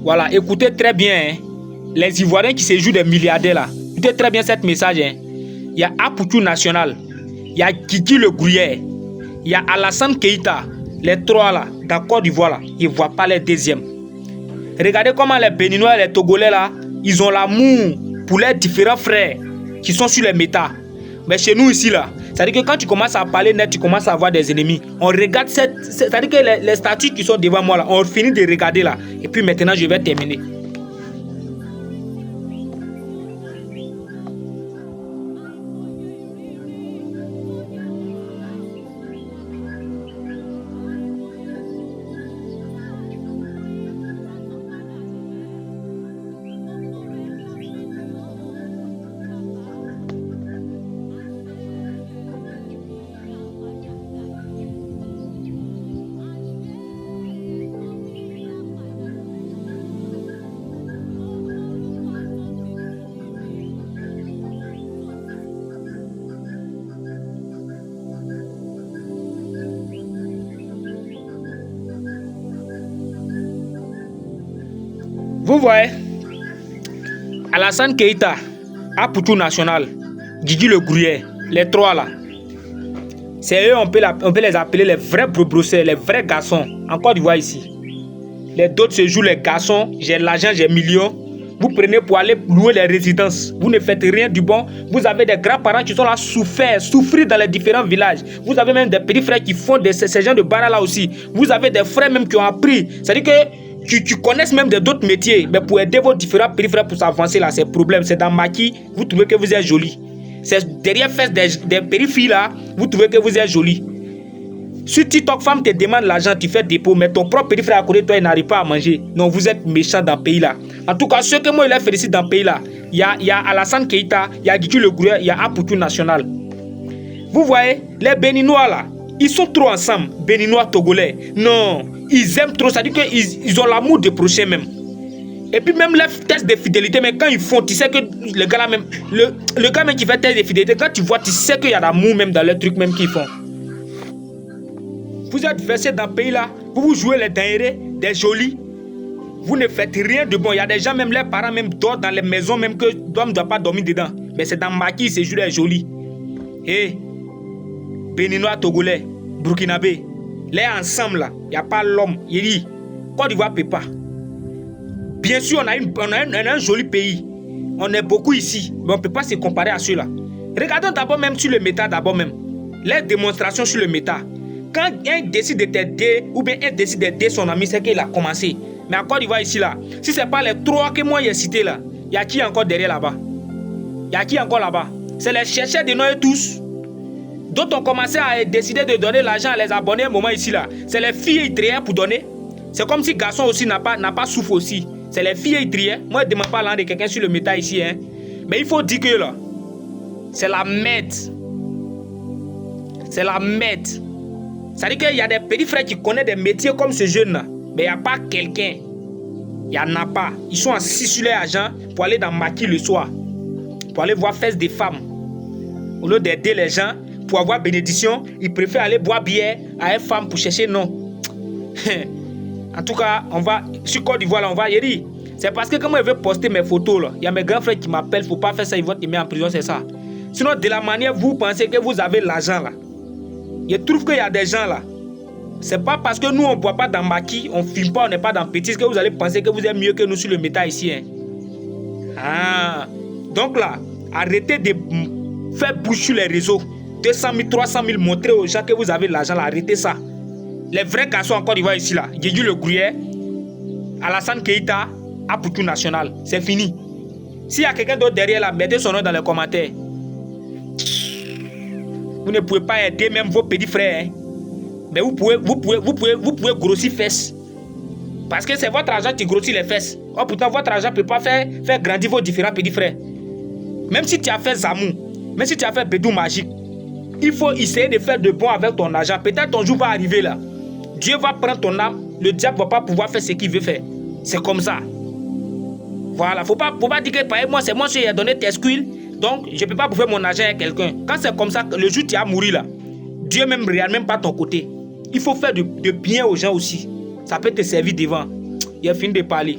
Voilà, écoutez très bien, hein. Les Ivoiriens qui se jouent des milliardaires là. Écoutez très bien cette message. Hein. Il y a Apoutou National, il y a Kiki Le Gruyère, il y a Alassane Keita. Les trois là, dans Côte d'Ivoire là, ils ne voient pas les deuxièmes. Regardez comment les Béninois et les Togolais là, ils ont l'amour pour les différents frères qui sont sur les méta. Mais chez nous ici là, c'est-à-dire que quand tu commences à parler net, tu commences à avoir des ennemis. On regarde c'est-à-dire que les statues qui sont devant moi là, on finit de regarder là. Et puis maintenant, je vais terminer. Vous voyez, Alassane Keita, Apoutou National, Didi Le Gruyère, les trois là, c'est eux, on peut les appeler les vrais brosseurs, les vrais garçons. En Côte d'Ivoire ici. Les d'autres se jouent les garçons, j'ai l'argent, j'ai millions. Vous prenez pour aller louer les résidences. Vous ne faites rien du bon. Vous avez des grands-parents qui sont là souffrir dans les différents villages. Vous avez même des petits frères qui font ces gens de barra là aussi. Vous avez des frères même qui ont appris. C'est-à-dire que tu connais même d'autres métiers. Mais pour aider vos différents petits frères pour s'avancer là, c'est un problème. C'est dans maquis, vous trouvez que vous êtes joli. C'est derrière fesses des petites filles là, vous trouvez que vous êtes joli. Si TikTok femme te demande l'argent, tu fais dépôt, mais ton propre petit frère à côté de toi, il n'arrive pas à manger. Non, vous êtes méchant dans le pays là. En tout cas, ceux que moi, il a félicité dans le pays là, il y a Alassane Keita, il y a Didi Le Gruyère, il y a Apoutou National. Vous voyez, les Béninois là, ils sont trop ensemble, Béninois, Togolais. Non, ils aiment trop, ça dit qu'ils ont l'amour des prochains même. Et puis même les tests de fidélité, mais quand ils font, tu sais que le gars là même, le gars même qui fait test de fidélité, quand tu vois, tu sais qu'il y a l'amour même dans le truc même qu'ils font. Vous êtes versé dans le pays là, vous jouez les dingueries, des jolis. Vous ne faites rien de bon. Il y a des gens, même les parents, même dorment dans les maisons, même que l'homme ne doit pas dormir dedans. Mais c'est dans Maquis, c'est juste les jolis. Et Béninois, Togolais, Burkinabé, les ensemble là, il n'y a pas l'homme. Il dit, Côte d'Ivoire ne peut pas. Bien sûr, on a un joli pays. On est beaucoup ici, mais on ne peut pas se comparer à ceux-là. Regardons d'abord même sur le méta, d'abord même. Les démonstrations sur le méta. Quand un décide de t'aider, ou bien un décide d'aider son ami, c'est qu'il a commencé. Mais en Côte d'Ivoire ici là, si ce n'est pas les trois que moi j'ai cités là, il y a qui encore derrière là-bas? Il y a qui encore là-bas? C'est les chercheurs de nous tous. D'autres ont commencé à décider de donner l'argent à les abonnés à un moment ici là. C'est les filles qui triaient pour donner. C'est comme si garçon aussi n'a pas souffle aussi. C'est les filles qui triaient. Moi je ne demande pas l'an de quelqu'un sur le métal ici. Hein. Mais il faut dire que là, c'est la merde. C'est la merde. Ça veut dire qu'il y a des petits frères qui connaissent des métiers comme ce jeune-là. Mais il n'y a pas quelqu'un. Il n'y en a pas. Ils sont assis sur leur argent pour aller dans Maquis le soir. Pour aller voir fesses des femmes. Au lieu d'aider les gens pour avoir bénédiction, ils préfèrent aller boire bière à une femme pour chercher non. En tout cas, on va sur Côte d'Ivoire, là, on va y dire. C'est parce que quand moi je veux poster mes photos, là, il y a mes grands frères qui m'appellent. Il ne faut pas faire ça, ils vont te mettre en prison, c'est ça. Sinon, de la manière vous pensez que vous avez l'argent là. Je trouve qu'il y a des gens là. C'est pas parce que nous on ne boit pas dans Maquis, on ne filme pas, on n'est pas dans Petit, que vous allez penser que vous êtes mieux que nous sur le métal ici. Hein. Ah. Donc là, arrêtez de faire bouche sur les réseaux. 200 000, 300 000, montrez aux gens que vous avez l'argent là. Arrêtez ça. Les vrais garçons en Côte d'Ivoire ici là. Didi Le Gruyère, Alassane Keita, Apoutou National. C'est fini. S'il y a quelqu'un d'autre derrière là, mettez son nom dans les commentaires. Vous ne pouvez pas aider même vos petits frères. Hein. Mais vous pouvez grossir fesses. Parce que c'est votre argent qui grossit les fesses. Oh, pourtant, votre argent ne peut pas faire grandir vos différents petits frères. Même si tu as fait Zamou, même si tu as fait Bédou Magique, il faut essayer de faire de bon avec ton argent. Peut-être ton jour va arriver là. Dieu va prendre ton âme. Le diable ne va pas pouvoir faire ce qu'il veut faire. C'est comme ça. Voilà. Faut pas dire que par exemple, moi, c'est moi qui ai donné tes squills. Donc, je ne peux pas bouffer mon argent à quelqu'un. Quand c'est comme ça, le jour où tu as mouru là, Dieu même ne regarde même pas ton côté. Il faut faire de bien aux gens aussi. Ça peut te servir devant. Il a fini de parler.